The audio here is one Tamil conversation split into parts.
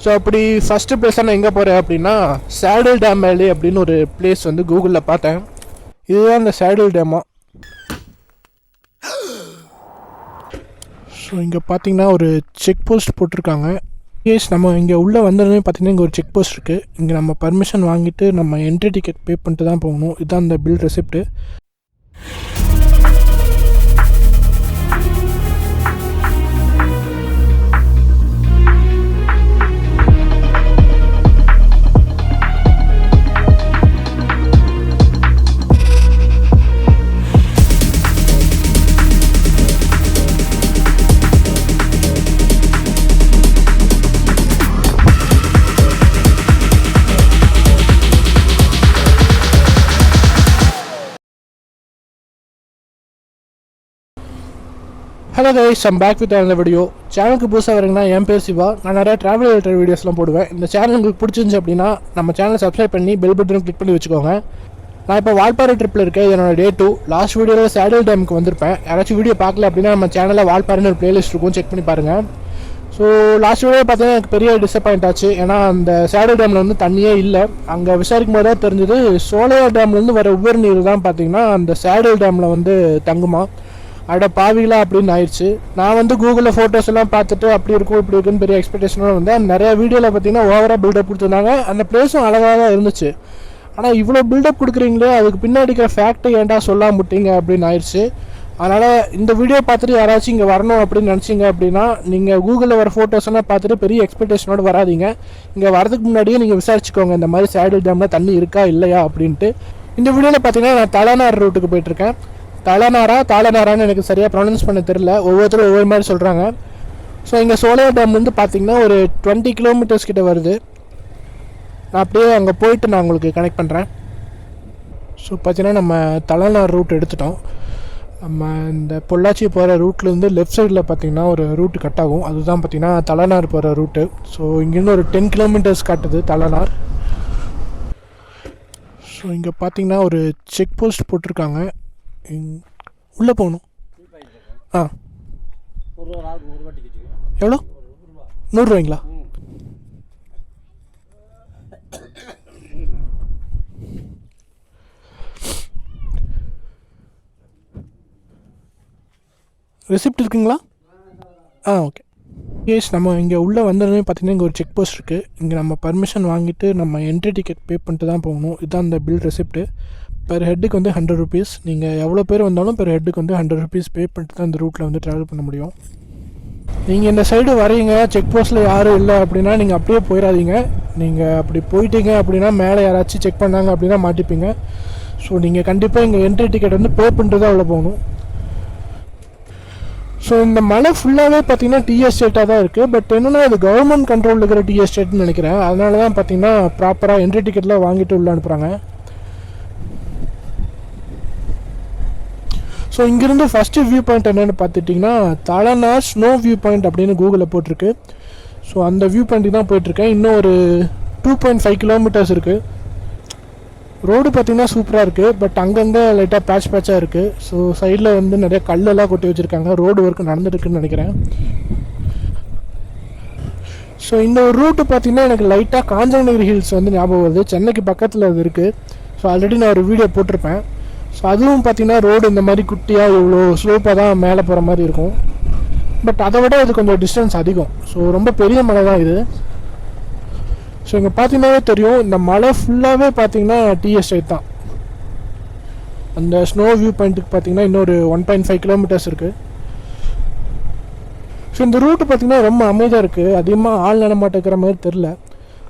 ஸோ அப்படி ஃபஸ்ட்டு பிளேஸாக நான் எங்கே போகிறேன் அப்படின்னா சேடில் டேம் வேலி அப்படின்னு ஒரு பிளேஸ் வந்து கூகுளில் பார்த்தேன். இதுதான் இந்த சேடில் டேமா. ஸோ இங்கே பார்த்தீங்கன்னா ஒரு செக் போஸ்ட் போட்டிருக்காங்க. கேஸ் நம்ம இங்கே உள்ளே வந்தோடனே பார்த்தீங்கன்னா இங்கே ஒரு செக் போஸ்ட் இருக்குது. இங்கே நம்ம பர்மிஷன் வாங்கிட்டு நம்ம என்ட்ரி டிக்கெட் பே பண்ணிட்டு தான் போகணும். இதுதான் அந்த bill receipt. Hello guys, I'm back with அந்த வீடியோ. சேனலுக்கு புதுசாக வரீங்கன்னா என் பேர் சிவா. நான் நிறையா ட்ராவல் ரிலேட்டட் வீடியோஸ்லாம் போடுவேன். இந்த சேனல் உங்களுக்கு பிடிச்சிருந்துச்சு அப்படின்னா நம்ம சேனலை சப்ஸ்கிரைப் பண்ணி பெல் பட்டனும் கிளிக் பண்ணி வச்சுக்கோங்க. நான் இப்போ வால்பாறை ட்ரிப்பில் இருக்கேன். என்னோட டே 2. லாஸ்ட் வீடியோவில் சேடில் டேமுக்கு வந்திருப்பேன். யாராச்சும் வீடியோ பார்க்கல அப்படின்னா நம்ம சேனலில் வால்பாறைன்னு ஒரு பிளேலிஸ்ட் இருக்கும், செக் பண்ணி பாருங்கள். ஸோ லாஸ்ட் வீடியோ பார்த்தீங்கன்னா எனக்கு பெரிய டிசப்பாயிண்ட் ஆச்சு. ஏன்னா அந்த சேடில் டேமில் வந்து தண்ணியே இல்லை. அங்கே விசாரிக்கும் போது தான் தெரிஞ்சது சோலையார் டேம்லேருந்து வர உபரி நீர் தான் பார்த்தீங்கன்னா அந்த சேடில் டேமில் வந்து தங்குமா. அட பாவிகளா அப்படின்னு ஆயிடுச்சு. நான் வந்து கூகுளில் ஃபோட்டோஸ் எல்லாம் பார்த்துட்டு அப்படி இருக்கும் இப்படி இருக்குன்னு பெரிய எக்ஸ்பெக்டேஷனோட வந்தேன். நிறையா வீடியோவில் பார்த்தீங்கன்னா ஓவராக பில்டப் கொடுத்துருந்தாங்க. அந்த பிளேஸும் அழகாக தான் இருந்துச்சு. ஆனால் இவ்வளோ பில்டப் கொடுக்குறீங்களே, அதுக்கு பின்னாடி இருக்கிற ஃபேக்டை ஏன்டா சொல்லாம முட்டிங்க அப்படின்னு ஆயிடுச்சு. அதனால் இந்த வீடியோ பார்த்துட்டு யாராச்சும் இங்கே வரணும் அப்படின்னு நினச்சிங்க அப்படின்னா நீங்கள் கூகுளில் வர ஃபோட்டோஸ் எல்லாம் பார்த்துட்டு பெரிய எக்ஸ்பெக்டேஷனோடு வராதிங்க. இங்கே வரதுக்கு முன்னாடியே நீங்கள் விசாரிச்சுக்கோங்க இந்த மாதிரி சேடில் டேமில் தண்ணி இருக்கா இல்லையா அப்படின்ட்டு. இந்த வீடியோவில் பார்த்தீங்கன்னா நான் தலனார் ரூட்டுக்கு போயிட்டுருக்கேன். தாளனாரான்னு எனக்கு சரியாக ப்ரொனவுன்ஸ் பண்ண தெரில. ஒவ்வொருத்தரும் ஒவ்வொரு மாதிரி சொல்கிறாங்க. ஸோ இங்கே சோலையார் டேம் வந்து பார்த்திங்கன்னா ஒரு 20 கிலோமீட்டர்ஸ் கிட்ட வருது. நான் அப்படியே அங்கே போயிட்டு நான் உங்களுக்கு கனெக்ட் பண்ணுறேன். ஸோ பார்த்தீங்கன்னா நம்ம தலனார் ரூட் எடுத்துட்டோம். நம்ம இந்த பொள்ளாச்சி போகிற ரூட்லேருந்து லெஃப்ட் சைடில் பார்த்திங்கன்னா ஒரு ரூட்டு கட் ஆகும். அதுதான் பார்த்திங்கன்னா தலனார் போகிற ரூட்டு. ஸோ இங்கேருந்து ஒரு 10 கிலோமீட்டர்ஸ் காட்டுது தலனார். ஸோ இங்கே பார்த்திங்கன்னா ஒரு செக் போஸ்ட் போட்டிருக்காங்க. உள்ளே போகணும். எவ்வளோ? 100 ரூபாய்ங்களா? ரெசிப்ட் இருக்குங்களா? ஓகே. கேஸ் நம்ம இங்கே உள்ளே வந்தோடனே பார்த்தீங்கன்னா இங்கே ஒரு செக் போஸ்ட் இருக்குது. இங்கே நம்ம பர்மிஷன் வாங்கிட்டு நம்ம என்ட்ரி டிக்கெட் பே பண்ணிட்டு தான் போகணும். இதுதான் அந்த பில் ரெசிப்ட்டு. பெர் ஹெட்டுக்கு வந்து 100 ருபீஸ். நீங்கள் எவ்வளோ பேர் வந்தாலும் பெர் ஹெட்டுக்கு வந்து 100 ருபீஸ் பே பண்ணிட்டு தான் இந்த ரூட்டில் வந்து ட்ராவல் பண்ண முடியும். நீங்கள் இந்த சைடு வரீங்க, செக் போஸ்ட்டில் யாரும் இல்லை அப்படின்னா நீங்கள் அப்படியே போயிடாதீங்க. நீங்கள் அப்படி போயிட்டீங்க அப்படின்னா மேலே யாராச்சும் செக் பண்ணாங்க அப்படின்னா மாட்டிப்பீங்க. ஸோ நீங்கள் கண்டிப்பாக இங்கே என்ட்ரி டிக்கெட் வந்து பே பண்ணிட்டு தான் அவ்வளோ போகணும். ஸோ இந்த மலை ஃபுல்லாகவே பார்த்தீங்கன்னா டீ எஸ்டேட்டாக தான் இருக்குது. பட் என்னென்னா அது கவர்மெண்ட் கண்ட்ரோலில் இருக்கிற டீ எஸ்டேட்னு நினைக்கிறேன். அதனால தான் பார்த்தீங்கன்னா ப்ராப்பராக என்ட்ரி டிக்கெட்லாம் வாங்கிட்டு உள்ளே அனுப்புகிறாங்க. ஸோ இங்கேருந்து ஃபஸ்ட்டு வியூ பாயிண்ட் என்னென்னு பார்த்துட்டிங்கன்னா தலனார் ஸ்னோ வியூ பாயிண்ட் அப்படின்னு கூகுளில் போட்டிருக்கு. ஸோ அந்த வியூ பாயிண்ட்டுக்கு தான் போயிட்டுருக்கேன். இன்னும் ஒரு 2.5 கிலோமீட்டர்ஸ் இருக்குது. ரோடு பார்த்திங்கன்னா சூப்பராக இருக்குது. பட் அங்கங்கே லைட்டாக பேட்சாக இருக்குது. ஸோ சைடில் வந்து நிறைய கல்லெல்லாம் கொட்டி வச்சுருக்காங்க. ரோடு ஒர்க் நடந்துட்டுருக்குன்னு நினைக்கிறேன். ஸோ இந்த ஒரு ரூட்டு பார்த்திங்கன்னா எனக்கு லைட்டாக காஞ்சனகிரி ஹில்ஸ் வந்து ஞாபகம் வருது. சென்னைக்கு பக்கத்தில் அது இருக்குது. ஸோ ஆல்ரெடி நான் ஒரு வீடியோ போட்டிருப்பேன். ஸோ அதுவும் பார்த்திங்கன்னா ரோடு இந்த மாதிரி குட்டியாக இவ்வளோ ஸ்லோப்பாக தான் மேலே போகிற மாதிரி இருக்கும். பட் அதை விட இது கொஞ்சம் டிஸ்டன்ஸ் அதிகம். ஸோ ரொம்ப பெரிய மலை தான் இது. ஸோ இங்கே பார்த்தீங்கன்னாவே தெரியும், இந்த மலை ஃபுல்லாகவே பார்த்தீங்கன்னா டீ எஸ்டேட் தான். அந்த ஸ்னோ வியூ பாயிண்ட்டுக்கு பார்த்தீங்கன்னா இன்னொரு 1.5 கிலோமீட்டர்ஸ் இருக்குது. ஸோ இந்த ரூட்டு பார்த்திங்கன்னா ரொம்ப அமைதியாக இருக்குது. அதிகமாக ஆள் நடமாட்டேக்கிற மாதிரி தெரில.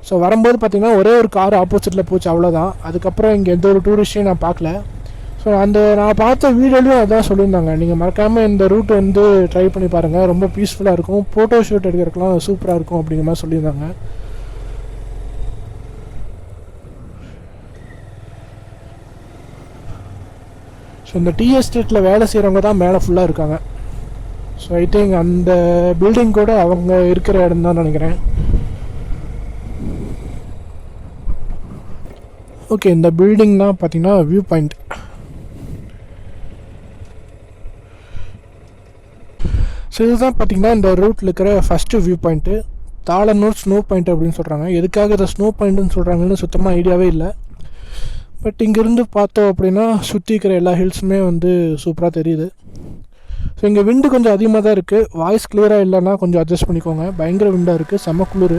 ஸோ வரும்போது பார்த்திங்கன்னா ஒரே ஒரு கார் ஆப்போசிட்டில் போச்சு, அவ்வளோதான். அதுக்கப்புறம் இங்கே எந்த ஒரு டூரிஸ்ட்டையும் நான் பார்க்கல. ஸோ நான் பார்த்த வீடியோலையும் அதான் சொல்லியிருந்தாங்க, நீங்கள் மறக்காமல் இந்த ரூட் வந்து ட்ரை பண்ணி பாருங்கள், ரொம்ப பீஸ்ஃபுல்லாக இருக்கும், ஃபோட்டோ ஷூட் எடுக்கிறதுக்கெலாம் சூப்பராக இருக்கும் அப்படிங்கிற மாதிரி சொல்லியிருந்தாங்க. ஸோ இந்த டீ எஸ்டேட்டில் வேலை செய்கிறவங்க தான் மேலே ஃபுல்லாக இருக்காங்க. ஸோ ஐ திங்க் அந்த பில்டிங் கூட அவங்க இருக்கிற இடம் தான் நினைக்கிறேன். ஓகே, இந்த பில்டிங் தான் பார்த்தீங்கன்னா வியூ பாயிண்ட். ஸோ இதுதான் பார்த்தீங்கன்னா இந்த ரூட்டில் இருக்கிற first view point. Thalanur snow point அப்படின்னு சொல்கிறாங்க. எதுக்காக இதை ஸ்னோ பாயிண்ட்டுன்னு சொல்கிறாங்கன்னு சுத்தமாக ஐடியாவே இல்லை. பட் இங்கேருந்து பார்த்தோம் அப்படின்னா சுற்றி இருக்கிற எல்லா ஹில்ஸுமே வந்து சூப்பராக தெரியுது. ஸோ இங்கே விண்டு கொஞ்சம் அதிகமாக தான் இருக்குது. வாய்ஸ் கிளியராக இல்லைன்னா கொஞ்சம் அட்ஜஸ்ட் பண்ணிக்கோங்க. பயங்கர விண்டாக இருக்குது, செம்ம குளிர்.